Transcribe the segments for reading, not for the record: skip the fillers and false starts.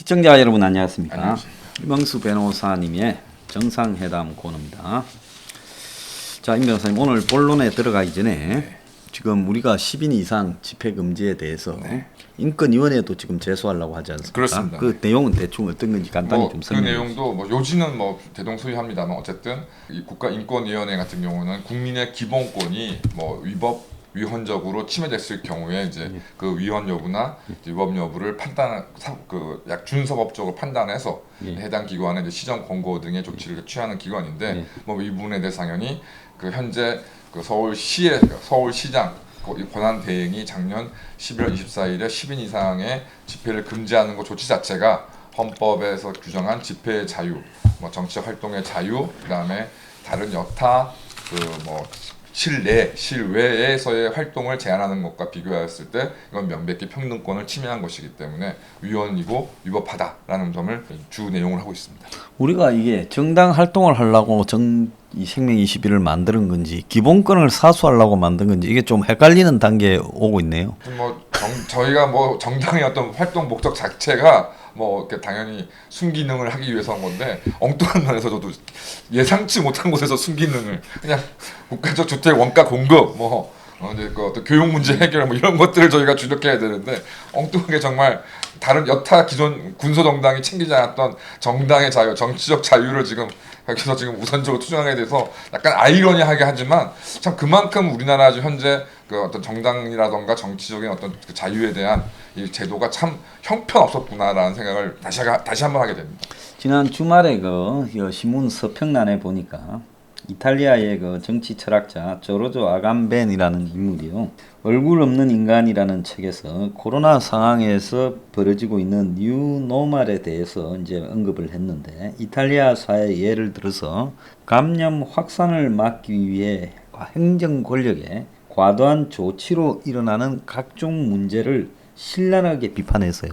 시청자 여러분 안녕하십니까? 안녕하십니까. 임명수 변호사님의 정상회담 코너입니다. 자, 임 변호사님 오늘 본론에 들어가기 전에 지금 우리가 10인 이상 집회 금지에 대해서 인권위원회도 지금 제소하려고 하지 않습니까? 그렇습니다. 그 내용은 대충 어떤 건지 간단히 좀 그 설명해 주세요. 내용도 요지는 대동소이합니다만 어쨌든 이 국가인권위원회 같은 경우는 국민의 기본권이 위헌적으로 침해됐을 경우에 이제 그 위헌 여부나 위법 여부를 약 준서법적으로 판단해서 해당 기관의 이제 시정 권고 등의 조치를 취하는 기관인데 이 부분에 대해서 당연히 그 현재 그 서울시장 권한 대행이 작년 11월 24일에 10인 이상의 집회를 금지하는 것 조치 자체가 헌법에서 규정한 집회의 자유, 정치적 활동의 자유, 그다음에 다른 여타 실외에서의 활동을 제한하는 것과 비교하였을 때 이건 명백히 평등권을 침해한 것이기 때문에 위헌이고 위법하다라는 점을 주 내용을 하고 있습니다. 우리가 이게 정당 활동을 하려고 이 생명 21을 만드는 건지 기본권을 사수하려고 만든 건지 이게 좀 헷갈리는 단계에 오고 있네요. 저희가 정당의 어떤 활동 목적 자체가 이렇게 당연히 순기능을 하기 위해서 한 건데 엉뚱한 면에서 저도 예상치 못한 곳에서 순기능을 그냥 국가적 주택 원가 공급 이제 그 어떤 교육 문제 해결 이런 것들을 저희가 주력해야 되는데 엉뚱하게 정말 다른 여타 기존 군소 정당이 챙기지 않았던 정당의 자유, 정치적 자유를 지금 우선적으로 투쟁하게 돼서 약간 아이러니하게 하지만 참 그만큼 우리나라 지금 현재 그 어떤 정당이라던가 정치적인 어떤 그 자유에 대한 이 제도가 참 형편없었구나라는 생각을 다시 한번 하게 됩니다. 지난 주말에 그 신문 서평란에 보니까 이탈리아의 그 정치 철학자 조르조 아감벤이라는 인물이요. 얼굴 없는 인간이라는 책에서 코로나 상황에서 벌어지고 있는 뉴노멀에 대해서 이제 언급을 했는데 이탈리아 사회 예를 들어서 감염 확산을 막기 위해 행정 권력의 과도한 조치로 일어나는 각종 문제를 신랄하게 비판했어요.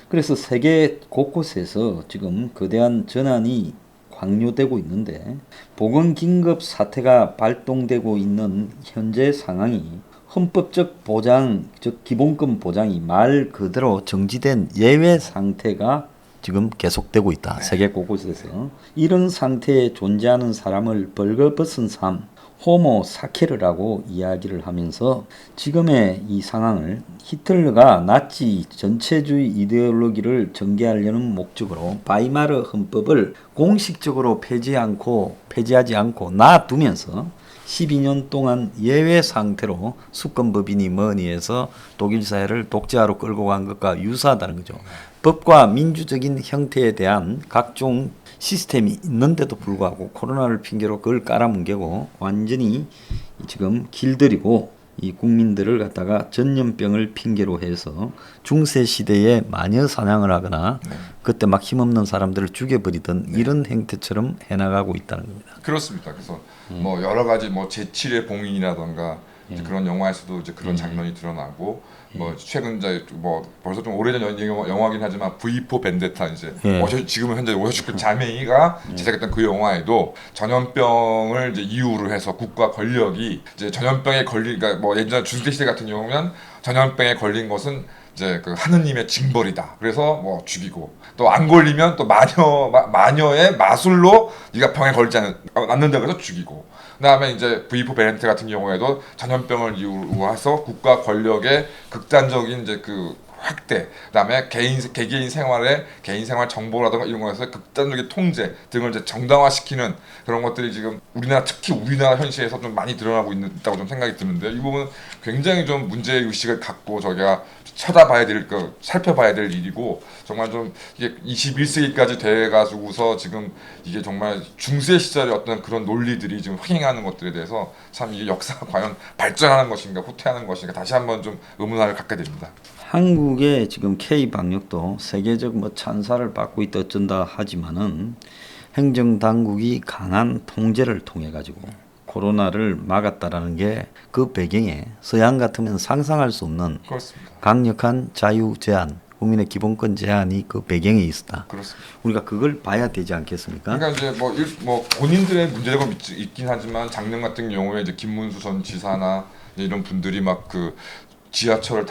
그래서 세계 곳곳에서 지금 거대한 전환이 강요되고 있는데 보건 긴급 사태가 발동되고 있는 현재 상황이 헌법적 보장, 즉 기본권 보장이 말 그대로 정지된 예외 상태가 지금 계속되고 있다. 세계 곳곳에서 이런 상태에 존재하는 사람을 벌거벗은 삶, 호모 사케르라고 이야기를 하면서 지금의 이 상황을 히틀러가 나치 전체주의 이데올로기를 전개하려는 목적으로 바이마르 헌법을 공식적으로 폐지하지 않고 놔두면서 12년 동안 예외 상태로 수권법이니 뭐니 해서 독일 사회를 독재화로 끌고 간 것과 유사하다는 거죠. 법과 민주적인 형태에 대한 각종 시스템이 있는데도 불구하고 코로나를 핑계로 그걸 깔아뭉개고 완전히 지금 길들이고 이 국민들을 갖다가 전염병을 핑계로 해서 중세 시대에 마녀 사냥을 하거나 그때 막 힘없는 사람들을 죽여버리던 이런 행태처럼 해나가고 있다는 겁니다. 그렇습니다. 그래서 여러 가지 제7의 봉인이라던가 이제 그런 영화에서도 이제 그런 장면이 드러나고 최근 이제 벌써 좀 오래전 영화긴 하지만 V4 벤데타 이제 지금은 현재 오셔죽은 자매이가 제작했던 그 영화에도 전염병을 이제 이유로 해서 국가 권력이 이제 전염병에 그러니까 예전에 중세 시대 같은 경우는 전염병에 걸린 것은 이제 그 하느님의 징벌이다. 그래서 죽이고 또 안 걸리면 또 마녀의 마술로 네가 병에 걸리지 않는다 그래서 죽이고. 그다음에 이제 V4 베네트 같은 경우에도 전염병을 이유로 해서 국가 권력의 극단적인 이제 그 확대, 그다음에 개개인 개인 생활 정보라든가 이런 거에서 극단적인 통제 등을 이제 정당화시키는 그런 것들이 지금 특히 우리나라 현실에서 좀 많이 드러나고 있다고 좀 생각이 드는데 이 부분은 굉장히 좀 문제 의식을 갖고 저희가 살펴봐야 될 일이고 정말 좀 이게 21세기까지 돼가지고서 지금 이게 정말 중세 시절의 어떤 그런 논리들이 지금 횡행하는 것들에 대해서 참 이게 역사가 과연 발전하는 것인가 후퇴하는 것인가 다시 한번 좀 의문을 갖게 됩니다. 한국의 지금 K 방역도 세계적 찬사를 받고 있다 어쩐다 하지만은 행정 당국이 강한 통제를 통해 가지고 코로나를 막았다라는 게 그 배경에 서양 같으면 상상할 수 없는 그렇습니다. 강력한 자유 제한, 국민의 기본권 제한이 그 배경에 있었다. 그렇습니다. 우리가 그걸 봐야 되지 않겠습니까? 그러니까 이제 본인들의 문제가 있긴 하지만 작년 같은 경우에 이제 김문수 전 지사나 이런 분들이 지하철을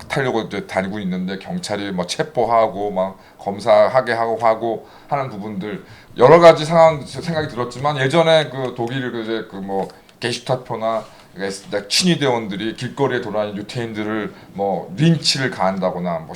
타려고 이제 다니고 있는데 경찰이 뭐 체포하고 막 검사하게 하고 하는 부분들 여러 가지 상황 생각이 들었지만 예전에 그 독일 이제 그 뭐 게슈타포나 친위대원들이 길거리에 돌아다니는 유태인들을 뭐 린치를 가한다거나 뭐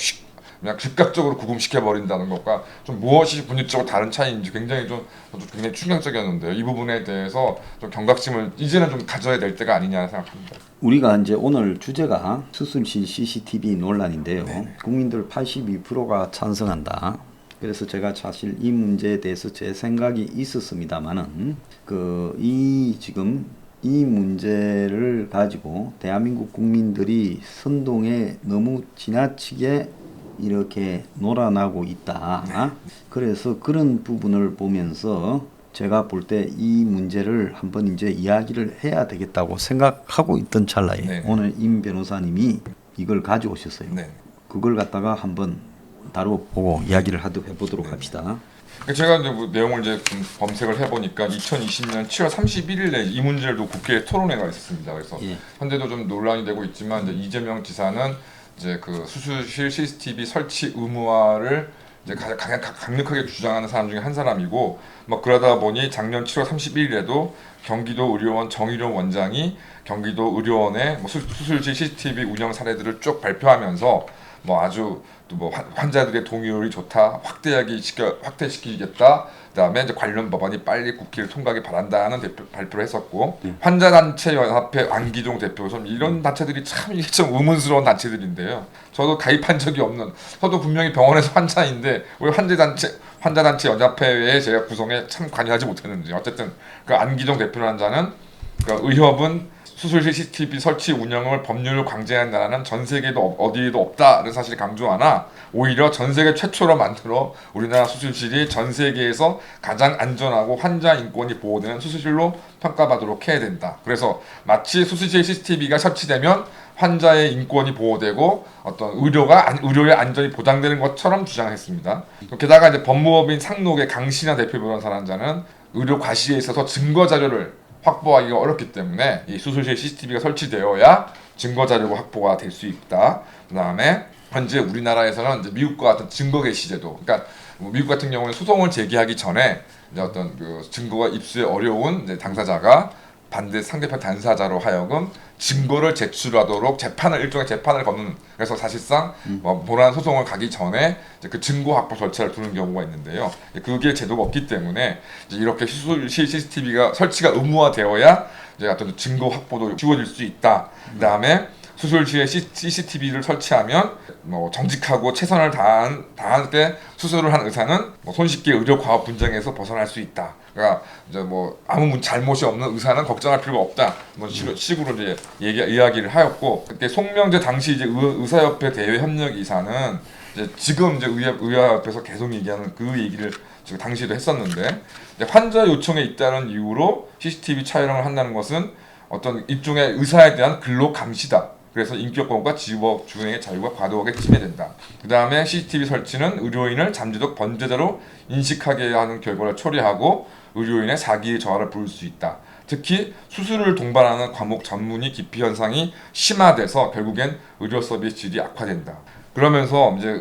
그냥 즉각적으로 구금시켜 버린다는 것과 좀 무엇이 본질적으로 다른 차이인지 굉장히 저도 굉장히 충격적이었는데요. 이 부분에 대해서 좀 경각심을 이제는 좀 가져야 될 때가 아니냐 생각합니다. 우리가 이제 오늘 주제가 수술실 CCTV 논란인데요. 국민들 82%가 찬성한다. 그래서 제가 사실 이 문제에 대해서 제 생각이 있었습니다만은 지금 이 문제를 가지고 대한민국 국민들이 선동에 너무 지나치게 이렇게 놀아나고 있다. 그래서 그런 부분을 보면서 제가 볼 때 이 문제를 한번 이제 이야기를 해야 되겠다고 생각하고 있던 찰나에 네. 오늘 임 변호사님이 이걸 가져오셨어요. 네. 그걸 갖다가 한번 다뤄보고 이야기를 해보도록 합시다. 제가 이제 뭐 내용을 이제 좀 검색을 해보니까 2020년 7월 31일에 이 문제를 국회 토론회가 있었습니다. 그래서 현재도 좀 논란이 되고 있지만 이제 이재명 지사는 이제 그 수술실 CCTV 설치 의무화를 이제 가장 강력하게 주장하는 사람 중에 한 사람이고, 뭐 그러다 보니 작년 7월 31일에도 경기도 의료원 정의료 원장이 경기도 의료원의 뭐 수술실 CCTV 운영 사례들을 쭉 발표하면서 뭐 아주 또 뭐 환자들의 동의율이 좋다, 확대시키겠다. 그다음에 이제 관련 법안이 빨리 국회를 통과하기 바란다는 발표를 했었고, 환자단체 연합회 안기종 대표, 좀 이런 단체들이 참 이게 좀 의문스러운 단체들인데요. 저도 가입한 적이 없는, 저도 분명히 병원에서 환자인데 왜 환자단체 연합회에 제가 구성에 참 관여하지 못했는지. 어쨌든 그 안기종 대표라는 자는 그 의협은 수술실 CCTV 설치 운영을 법률로 강제한 나라는 전 세계도 어디에도 없다는 사실을 강조하나, 오히려 전 세계 최초로 만들어 우리나라 수술실이 전 세계에서 가장 안전하고 환자 인권이 보호되는 수술실로 평가받도록 해야 된다. 그래서 마치 수술실 CCTV가 설치되면 환자의 인권이 보호되고 어떤 의료의 안전이 보장되는 것처럼 주장했습니다. 게다가 이제 법무법인 상록의 강신하 대표 변호사라는 자는 의료 과실에 있어서 증거 자료를 확보하기가 어렵기 때문에 이 수술실 CCTV가 설치되어야 증거 자료가 확보가 될 수 있다. 그다음에 현재 우리나라에서는 이제 미국과 같은 증거 개시 제도, 그러니까 미국 같은 경우는 소송을 제기하기 전에 이제 어떤 그 증거가 입수에 어려운 이제 당사자가 상대편 당사자로 하여금 증거를 제출하도록 일종의 재판을 거는, 그래서 사실상 본안 소송을 가기 전에 이제 그 증거 확보 절차를 두는 경우가 있는데요. 그게 제도가 없기 때문에 이제 이렇게 수술실 CCTV가 설치가 의무화되어야 이제 어떤 증거 확보도 쉬워질 수 있다. 그다음에 수술실에 CCTV를 설치하면 뭐 정직하고 최선을 다할 때 수술을 한 의사는 뭐 손쉽게 의료 과업 분쟁에서 벗어날 수 있다. 그러니까 이제 뭐 아무 잘못이 없는 의사는 걱정할 필요가 없다. 뭐 식으로 이제 이야기를 하였고, 그때 송명재 당시 이제 의사협회 대외 협력 이사는 이제 지금 이제 의사협회에서 계속 얘기하는 그 얘기를 지금 당시에도 했었는데, 환자 요청에 잇따른 이유로 CCTV 촬영을 한다는 것은 어떤 일종의 의사에 대한 근로 감시다. 그래서 인격권과 직업 주행의 자유가 과도하게 침해된다. 그 다음에 CCTV 설치는 의료인을 잠재적 범죄자로 인식하게 하는 결과를 초래하고 의료인의 사기의 저하를 부를 수 있다. 특히 수술을 동반하는 과목 전문의 기피 현상이 심화돼서 결국엔 의료 서비스 질이 악화된다. 그러면서 이제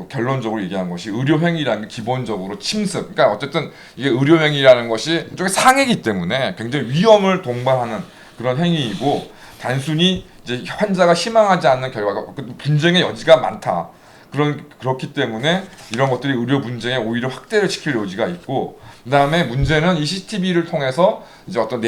결론적으로 얘기한 것이 의료행위라는 게 기본적으로 침습. 그러니까 어쨌든 이게 의료행위라는 것이 일종의 상해이기 때문에 굉장히 위험을 동반하는 그런 행위이고, 단순히 이제 환자가 희망하지 않는 결과가 분쟁의 여지가 많다. 그렇기 때문에 이런 것들이 의료 분쟁에 오히려 확대를 시킬 여지가 있고, 그다음에 문제는 이 CCTV를 통해서 이제 어떤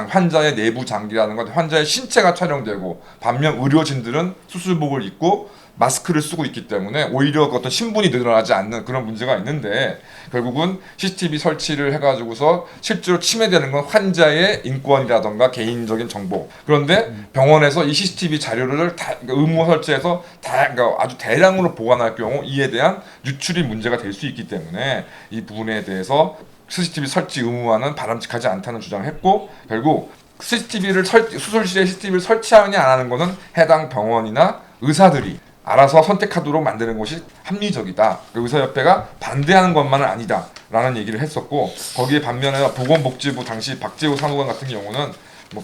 환자의 내부 장기라는 건 환자의 신체가 촬영되고, 반면 의료진들은 수술복을 입고 마스크를 쓰고 있기 때문에 오히려 어떤 신분이 늘어나지 않는 그런 문제가 있는데, 결국은 CCTV 설치를 해가지고서 실제로 침해되는 건 환자의 인권이라던가 개인적인 정보. 그런데 병원에서 이 CCTV 자료를 의무 설치해서 그러니까 아주 대량으로 보관할 경우 이에 대한 유출이 문제가 될 수 있기 때문에 이 부분에 대해서 CCTV 설치 의무화는 바람직하지 않다는 주장을 했고, 결국 수술실에 CCTV를 설치하느냐 안 하는 것은 해당 병원이나 의사들이 알아서 선택하도록 만드는 것이 합리적이다. 의사협회가 반대하는 것만은 아니다 라는 얘기를 했었고, 거기에 반면에 보건복지부 당시 박재호 사무관 같은 경우는 뭐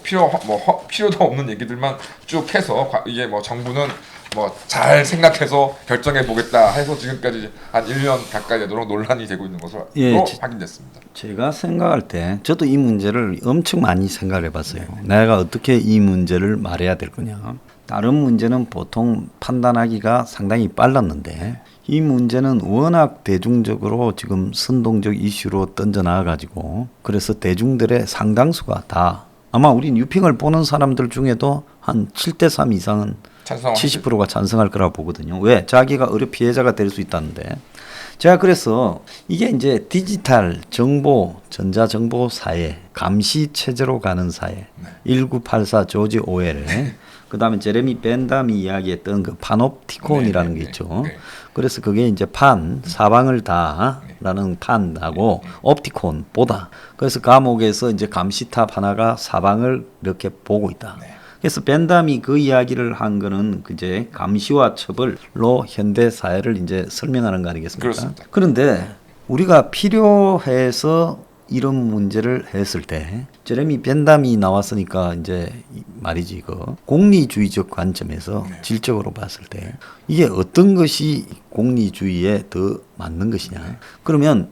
필요도 없는 얘기들만 쭉 해서 이게 뭐 정부는 뭐 잘 생각해서 결정해 보겠다 해서 지금까지 한 1년 가까이 되도록 논란이 되고 있는 것으로 확인됐습니다. 제가 생각할 때 저도 이 문제를 엄청 많이 생각을 해봤어요. 내가 어떻게 이 문제를 말해야 될 거냐. 다른 문제는 보통 판단하기가 상당히 빨랐는데 이 문제는 워낙 대중적으로 지금 선동적 이슈로 던져 나와가지고 그래서 대중들의 상당수가 다 아마 우리 뉴핑을 보는 사람들 중에도 한 7대3 이상은 70%가 찬성할 거라고 보거든요. 왜? 자기가 의료 피해자가 될 수 있다는데. 제가 그래서 이게 이제 디지털 정보, 전자정보 사회, 감시 체제로 가는 사회, 1984 조지 오웰, 그 다음에 제레미 벤담이 이야기했던 그 파놉티콘이라는 게 있죠. 그래서 그게 이제 사방을 다라는 판하고 옵티콘, 보다. 그래서 감옥에서 이제 감시탑 하나가 사방을 이렇게 보고 있다. 그래서 벤담이 그 이야기를 한 거는 이제 감시와 처벌로 현대 사회를 이제 설명하는 거 아니겠습니까? 그렇습니다. 그런데 우리가 필요해서 이런 문제를 했을 때 제레미 벤담이 나왔으니까 이제 말이지 그 공리주의적 관점에서 질적으로 봤을 때 이게 어떤 것이 공리주의에 더 맞는 것이냐? 그러면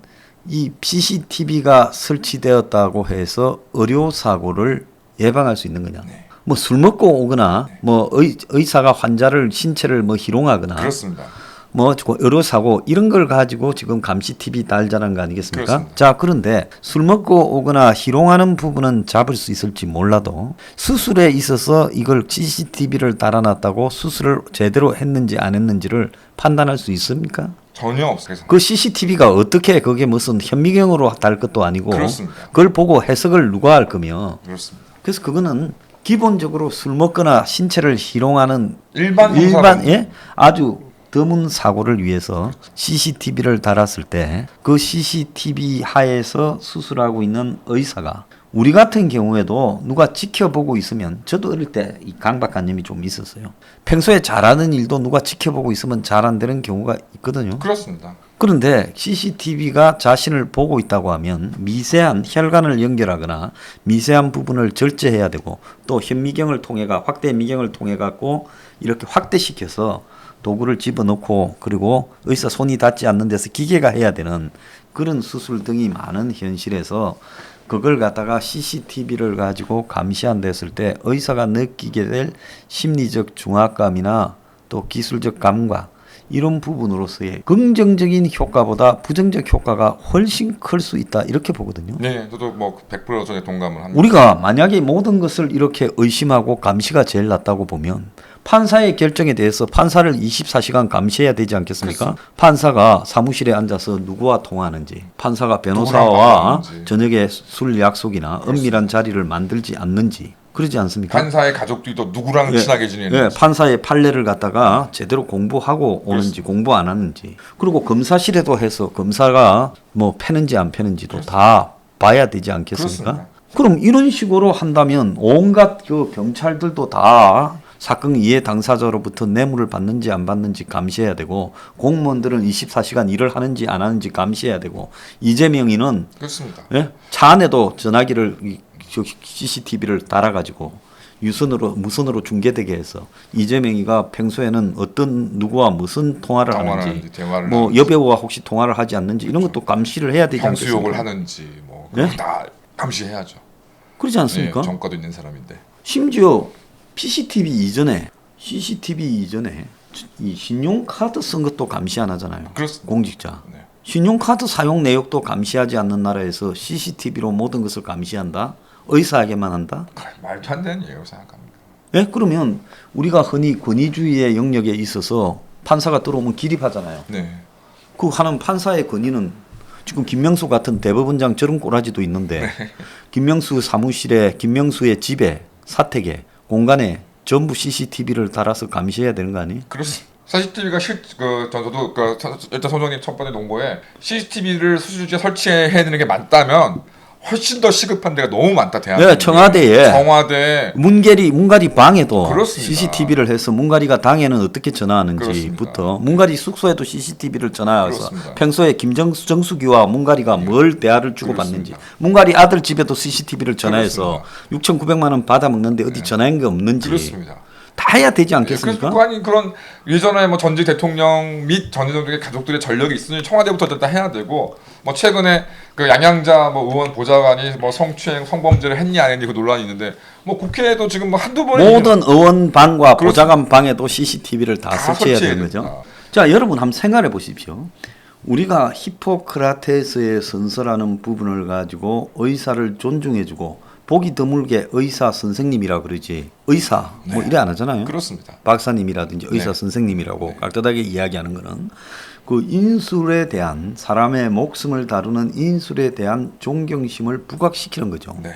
이 CCTV가 설치되었다고 해서 의료 사고를 예방할 수 있는 거냐? 뭐 술 먹고 오거나 뭐 의사가 환자를 신체를 뭐 희롱하거나 그렇습니다. 뭐 의료 사고 이런 걸 가지고 지금 감시 TV 달자는 거 아니겠습니까? 그렇습니다. 자, 그런데 술 먹고 오거나 희롱하는 부분은 잡을 수 있을지 몰라도 수술에 있어서 이걸 CCTV를 달아놨다고 수술을 제대로 했는지 안 했는지를 판단할 수 있습니까? 전혀 없어요. 그 CCTV가 어떻게 그게 무슨 현미경으로 달 것도 아니고 그렇습니다. 그걸 보고 해석을 누가 할 거며 그렇습니다. 그래서 그거는 기본적으로 술 먹거나 신체를 희롱하는 일반 예? 아주 드문 사고를 위해서 CCTV를 달았을 때 그 CCTV 하에서 수술하고 있는 의사가 우리 같은 경우에도 누가 지켜보고 있으면 저도 어릴 때 이 강박관념이 좀 있었어요. 평소에 잘하는 일도 누가 지켜보고 있으면 잘 안 되는 경우가 있거든요. 그렇습니다. 그런데 CCTV가 자신을 보고 있다고 하면 미세한 혈관을 연결하거나 미세한 부분을 절제해야 되고 또 현미경을 통해가 확대 미경을 통해 갖고 이렇게 확대시켜서 도구를 집어넣고 그리고 의사 손이 닿지 않는 데서 기계가 해야 되는 그런 수술 등이 많은 현실에서 그걸 갖다가 CCTV를 가지고 감시한다 했을 때 의사가 느끼게 될 심리적 중압감이나 또 기술적 감각 이런 부분으로서의 긍정적인 효과보다 부정적 효과가 훨씬 클 수 있다 이렇게 보거든요. 네, 저도 뭐 100% 전에 동감을 합니다. 우리가 만약에 모든 것을 이렇게 의심하고 감시가 제일 낫다고 보면 판사의 결정에 대해서 판사를 24시간 감시해야 되지 않겠습니까? 그렇습니다. 판사가 사무실에 앉아서 누구와 통화하는지, 판사가 변호사와 누구랑 통화하는지. 저녁에 술 약속이나 은밀한 자리를 만들지 않는지 그러지 않습니까? 판사의 가족들도 누구랑 친하게 지내는지. 예, 판사의 판례를 갖다가 제대로 공부하고 오는지 공부 안 하는지 그리고 검사실에도 해서 검사가 뭐 패는지 안 패는지도 다 봐야 되지 않겠습니까? 그렇습니다. 그럼 이런 식으로 한다면 온갖 그 경찰들도 다 사건 이해 당사자로부터 뇌물을 받는지 안 받는지 감시해야 되고 공무원들은 24시간 일을 하는지 안 하는지 감시해야 되고 이재명이는 그렇습니다. 예? 차 안에도 전화기를 CCTV를 달아가지고 무선으로 중계되게 해서 이재명이가 평소에는 어떤 누구와 무슨 통화를 하는지 대화를 뭐 하는지, 여배우와 혹시 통화를 하지 않는지 이런 것도 감시를 해야 되지 않겠습니까? 향수욕을 하는지 뭐 네? 다 감시해야죠. 그러지 않습니까? 네, 전과도 있는 사람인데. 심지어 CCTV 이전에 이 신용카드 쓴 것도 감시 안 하잖아요. 그렇습니다. 공직자. 네. 신용카드 사용 내역도 감시하지 않는 나라에서 CCTV로 모든 것을 감시한다? 의사에게만 한다? 말도 안 되는 얘기라고 생각합니다. 예? 그러면 우리가 흔히 권위주의의 영역에 있어서 판사가 들어오면 기립하잖아요. 네. 그 하는 판사의 권위는 지금 김명수 같은 대법원장 저런 꼬라지도 있는데 김명수 사무실에 김명수의 집에 사택에 공간에 전부 CCTV를 달아서 감시해야 되는 거 아니에요? 그렇습니다. CCTV가 저도 일단 소장님 첫 번째 논거에 CCTV를 수술실에 설치해야 되는 게 맞다면 훨씬 더 시급한 데가 너무 많다. 대한민국에. 네, 청와대에 청와대 문가리 방에도 그렇습니다. CCTV를 해서 문가리가 당에는 어떻게 전화하는지부터 문가리 숙소에도 CCTV를 전화해서 그렇습니다. 평소에 정수기와 문가리가 뭘 대화를 주고받는지 그렇습니다. 문가리 아들 집에도 CCTV를 전화해서 그렇습니다. 6,900만 원 받아먹는데 어디 전화한 게 없는지 그렇습니다. 다 해야 되지 않겠습니까? 그래서 아니 그런 예전에 뭐 전직 대통령 및 전직 대통령의 가족들의 전력이 있으니 청와대부터 일단 해야 되고 뭐 최근에 그 양양자 뭐 의원 보좌관이 뭐 성추행 성범죄를 했냐 안 했냐 그 논란이 있는데 뭐 국회에도 지금 뭐 한두 번에 모든 의원 방과 그렇습니다. 보좌관 방에도 CCTV를 다 설치해야 되는 거죠. 됩니다. 자, 여러분 한번 생각해 보십시오. 우리가 히포크라테스의 선서라는 부분을 가지고 의사를 존중해주고 보기 드물게 의사 선생님이라 그러지 의사 뭐 네. 이래 안 하잖아요. 그렇습니다. 박사님이라든지 의사 네. 선생님이라고 네. 깍듯하게 이야기하는 거는 그 인술에 대한 사람의 목숨을 다루는 인술에 대한 존경심을 부각시키는 거죠. 네.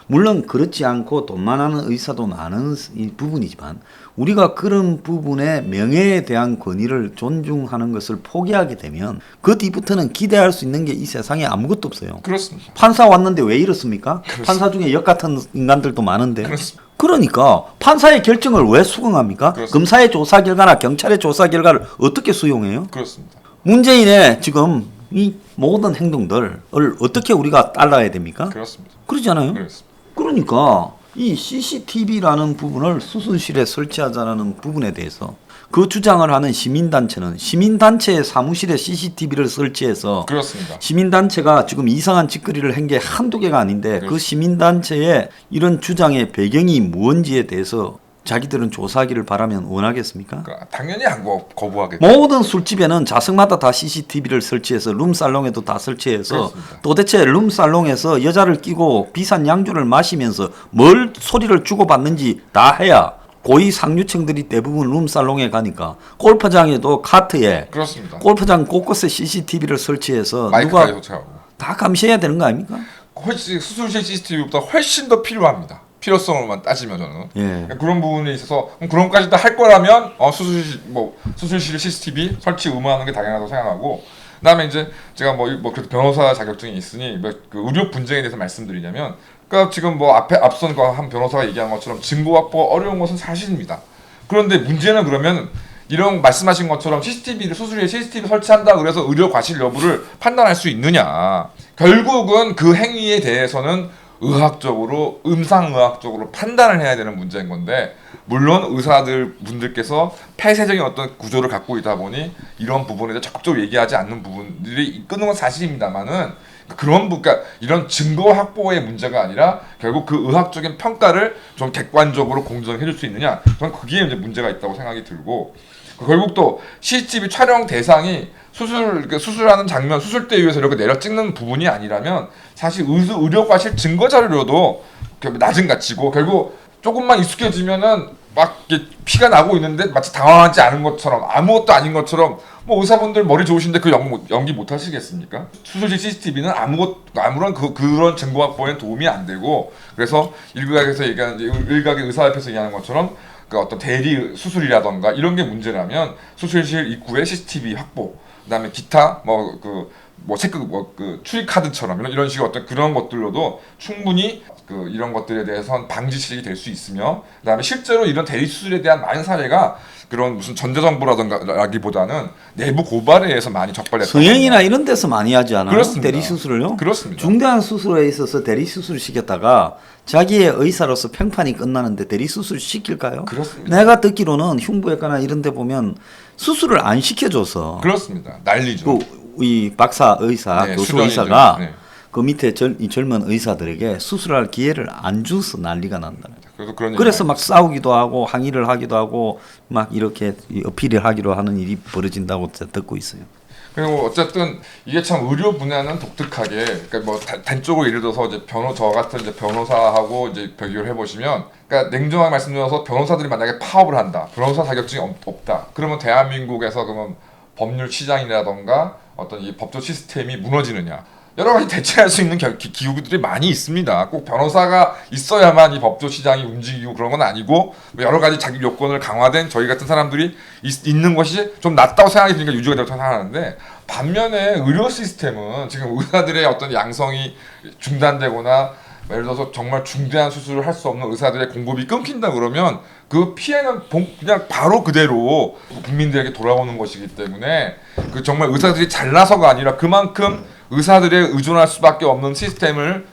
물론 그렇지 않고 돈만 하는 의사도 많은 이 부분이지만 우리가 그런 부분의 명예에 대한 권위를 존중하는 것을 포기하게 되면 그 뒤부터는 기대할 수 있는 게 이 세상에 아무것도 없어요. 그렇습니다. 판사 왔는데 왜 이렇습니까? 그렇습니다. 판사 중에 역 같은 인간들도 많은데. 그렇습니다. 그러니까 판사의 결정을 왜 수긍합니까? 그렇습니다. 검사의 조사 결과나 경찰의 조사 결과를 어떻게 수용해요? 그렇습니다. 문재인의 지금 이 모든 행동들을 어떻게 우리가 따라야 됩니까? 그렇습니다. 그러잖아요. 그렇습니다. 그러니까 이 CCTV라는 부분을 수술실에 설치하자는 부분에 대해서 그 주장을 하는 시민단체는 시민단체의 사무실에 CCTV를 설치해서 그렇습니다. 시민단체가 지금 이상한 짓거리를 한 게 한두 개가 아닌데 그 시민단체의 이런 주장의 배경이 무언지에 대해서 자기들은 조사하기를 바라면 원하겠습니까? 그러니까 당연히 안 거부하겠죠. 모든 술집에는 자석마다 다 CCTV를 설치해서 룸살롱에도 다 설치해서 그렇습니다. 도대체 룸살롱에서 여자를 끼고 비싼 양주를 마시면서 뭘 소리를 주고받는지 다 해야 고위 상류층들이 대부분 룸살롱에 가니까 골프장에도 카트에 그렇습니다. 골프장 곳곳에 CCTV를 설치해서 마이크까지 누가 설치하고. 다 감시해야 되는 거 아닙니까? 훨씬 수술실 CCTV보다 훨씬 더 필요합니다. 필요성으로만 따지면 저는 예. 그러니까 그런 부분에 있어서 그런 것까지 다 할 거라면 수술실 CCTV 설치 의무하는 게 당연하다고 생각하고 그다음에 이제 제가 그래도 변호사 자격증이 있으니 그 의료 분쟁에 대해서 말씀드리냐면 그러니까 지금 앞선 한 변호사가 얘기한 것처럼 증거 확보가 어려운 것은 사실입니다. 그런데 문제는 그러면 이런 말씀하신 것처럼 수술실에 CCTV 설치한다 그래서 의료 과실 여부를 판단할 수 있느냐. 결국은 그 행위에 대해서는 의학적으로 음상의학적으로 판단을 해야 되는 문제인 건데 물론 의사들 분들께서 폐쇄적인 어떤 구조를 갖고 있다 보니 이런 부분에 대해 적극적으로 얘기하지 않는 부분들이 있는 건 사실입니다만은 그러니까 이런 증거 확보의 문제가 아니라 결국 그 의학적인 평가를 좀 객관적으로 공정해 줄 수 있느냐 저는 그게 이제 문제가 있다고 생각이 들고 결국 또 CCTV 촬영 대상이 수술하는 장면, 수술대 위에서 이렇게 내려 찍는 부분이 아니라면 사실 의료 과실 증거 자료로도 낮은 가치고 결국 조금만 익숙해지면은 막 이렇게 피가 나고 있는데 마치 당황하지 않은 것처럼 아무것도 아닌 것처럼 뭐 의사분들 머리 좋으신데 그 연기 못 하시겠습니까? 수술실 CCTV는 아무런 그런 증거 확보에는 도움이 안 되고 그래서 일각에서 얘기하는 일각의 의사협회에서 얘기하는 것처럼 그 어떤 대리 수술이라던가 이런 게 문제라면 수술실 입구에 CCTV 확보, 그다음에 기타 체크 출입 카드처럼 이런 식의 어떤 그런 것들로도 충분히 이런 것들에 대해서는 방지책이 될 수 있으며, 그다음에 실제로 이런 대리 수술에 대한 많은 사례가 그런 무슨 전자정보라기보다는 내부 고발에 의해서 많이 적발됐다. 성형이나 이런 데서 많이 하지 않아요? 그렇습니다. 대리 수술을요? 그렇습니다. 중대한 수술에 있어서 대리 수술 시켰다가 자기의 의사로서 평판이 끝나는데 대리 수술 시킬까요? 그렇습니다. 내가 듣기로는 흉부외과나 이런 데 보면 수술을 안 시켜줘서 그렇습니다. 난리죠. 이 박사 의사, 네, 교수 수련이죠. 의사가 네. 그 밑에 이 젊은 의사들에게 수술할 기회를 안 줘서 난리가 난다. 그래서 막 싸우기도 하고 항의를 하기도 하고 막 이렇게 어필을 하기로 하는 일이 벌어진다고 듣고 있어요. 그리고 어쨌든 이게 참 의료 분야는 독특하게, 그러니까 단적으로 예를 들어서 이제 저 같은 이제 변호사하고 이제 비교를 해보시면, 그러니까 냉정하게 말씀드려서 변호사들이 만약에 파업을 한다, 변호사 자격증이 없다, 그러면 대한민국에서 그러면 법률 시장이라던가 어떤 이 법조 시스템이 무너지느냐? 여러 가지 대체할 수 있는 기구들이 많이 있습니다. 꼭 변호사가 있어야만 이 법조 시장이 움직이고 그런 건 아니고 여러 가지 자격 요건을 강화된 저희 같은 사람들이 있는 것이 좀 낫다고 생각이 드니까 유지가 되고 생각하는데, 반면에 의료 시스템은 지금 의사들의 어떤 양성이 중단되거나 예를 들어서 정말 중대한 수술을 할 수 없는 의사들의 공급이 끊긴다 그러면 그 피해는 그냥 바로 그대로 국민들에게 돌아오는 것이기 때문에 그 정말 의사들이 잘나서가 아니라 그만큼 의사들에 의존할 수밖에 없는 시스템을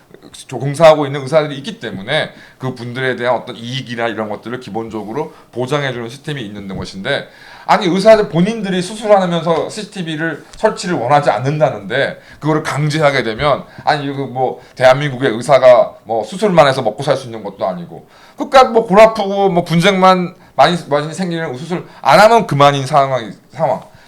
공사하고 있는 의사들이 있기 때문에 그 분들에 대한 어떤 이익이나 이런 것들을 기본적으로 보장해주는 시스템이 있는 것인데, 아니 의사들 본인들이 수술하면서 CCTV를 설치를 원하지 않는다는데 그거를 강제하게 되면, 아니 이거 뭐 대한민국의 의사가 뭐 수술만 해서 먹고 살 수 있는 것도 아니고 그러니까 뭐 골 아프고 뭐 분쟁만 많이 생기는 수술 안 하면 그만인 상황.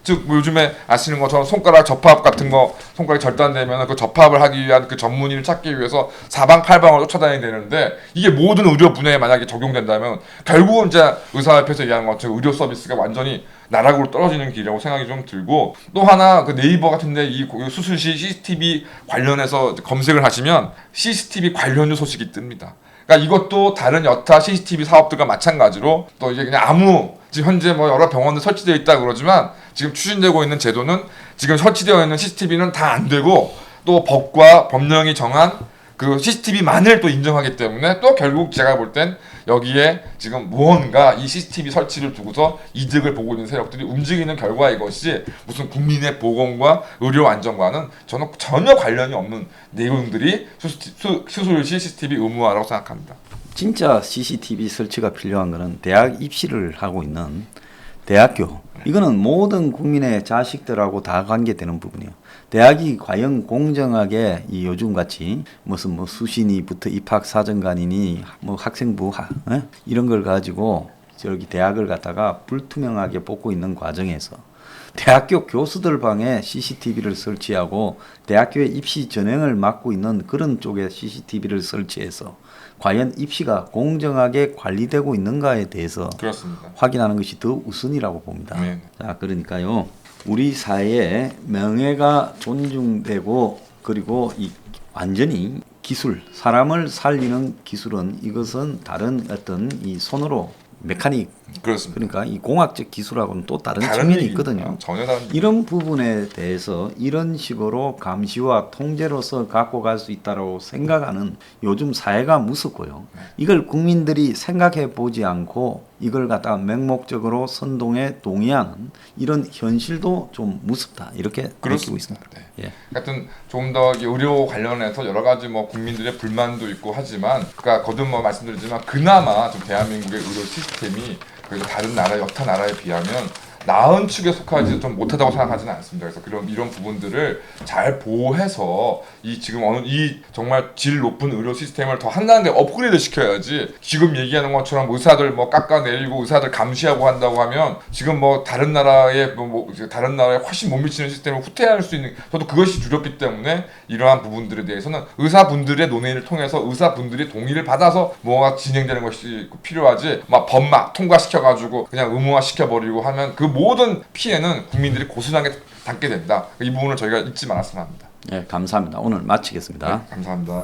즉 뭐 요즘에 아시는 것처럼 손가락 접합 같은 거, 손가락이 절단되면 그 접합을 하기 위한 그 전문의를 찾기 위해서 사방팔방을 쫓아다니게 되는데, 이게 모든 의료 분야에 만약에 적용된다면 결국은 이제 의사협회에서 얘기하는 것처럼 의료 서비스가 완전히 나락으로 떨어지는 길이라고 생각이 좀 들고, 또 하나 그 네이버 같은데 이 수술 시 CCTV 관련해서 검색을 하시면 CCTV 관련주 소식이 뜹니다. 그러니까 이것도 다른 여타 CCTV 사업들과 마찬가지로 또 이게 그냥 아무, 지금 현재 뭐 여러 병원들 설치되어 있다 그러지만 지금 추진되고 있는 제도는 지금 설치되어 있는 CCTV는 다 안 되고, 또 법과 법령이 정한 그 CCTV만을 또 인정하기 때문에 또 결국 제가 볼 땐 여기에 지금 무언가 이 CCTV 설치를 두고서 이득을 보고 있는 세력들이 움직이는 결과인 것이 무슨 국민의 보건과 의료 안전과는 저는 전혀 관련이 없는 내용들이 수술 시 CCTV 의무화라고 생각합니다. 진짜 CCTV 설치가 필요한 거는 대학 입시를 하고 있는 대학교. 이거는 모든 국민의 자식들하고 다 관계되는 부분이에요. 대학이 과연 공정하게 이 요즘 같이 무슨 뭐 수신이부터 입학 사정관이니 뭐 학생부 이런 걸 가지고 저기 대학을 갖다가 불투명하게 뽑고 있는 과정에서 대학교 교수들 방에 CCTV를 설치하고 대학교의 입시 전형을 맡고 있는 그런 쪽에 CCTV를 설치해서 과연 입시가 공정하게 관리되고 있는가에 대해서 그렇습니다. 확인하는 것이 더 우선이라고 봅니다. 네. 자, 그러니까요. 우리 사회에 명예가 존중되고, 그리고 이 완전히 기술, 사람을 살리는 기술은 이것은 다른 어떤 이 손으로 메카닉, 그렇습니다. 그러니까 이 공학적 기술하고는 또 다른 다른 측면이 얘기입니다. 있거든요. 전혀 다른 이런 부분에 대해서 이런 식으로 감시와 통제로서 갖고 갈 수 있다고 생각하는 요즘 사회가 무섭고요. 이걸 국민들이 생각해 보지 않고 이걸 갖다가 맹목적으로 선동에 동의하는 이런 현실도 좀 무섭다, 이렇게 느끼고 있습니다. 네. 예. 하여튼 조금 더 의료 관련해서 여러 가지 뭐 국민들의 불만도 있고 하지만, 그러니까 거듭 말씀드리지만 그나마 좀 대한민국의 의료 시스템이 그래서 다른 나라, 여타 나라에 비하면 나은 축에 속하지 좀 못하다고 생각하지는 않습니다. 그래서 이런 부분들을 잘 보호해서 지금 이 정말 질 높은 의료 시스템을 더 한 단계 업그레이드 시켜야지, 지금 얘기하는 것처럼 의사들 뭐 깎아내리고 의사들 감시하고 한다고 하면 지금 뭐 다른 나라에 다른 나라에 훨씬 못 미치는 시스템을 후퇴할 수 있는, 저도 그것이 두렵기 때문에 이러한 부분들에 대해서는 의사분들의 논의를 통해서 의사분들이 동의를 받아서 뭐가 진행되는 것이 필요하지, 막 법막 통과시켜가지고 그냥 의무화 시켜버리고 하면 그 모든 피해는 국민들이 고스란하게 담게 된다. 이 부분을 저희가 잊지 말았으면 합니다. 예, 감사합니다. 오늘 마치겠습니다. 네, 감사합니다.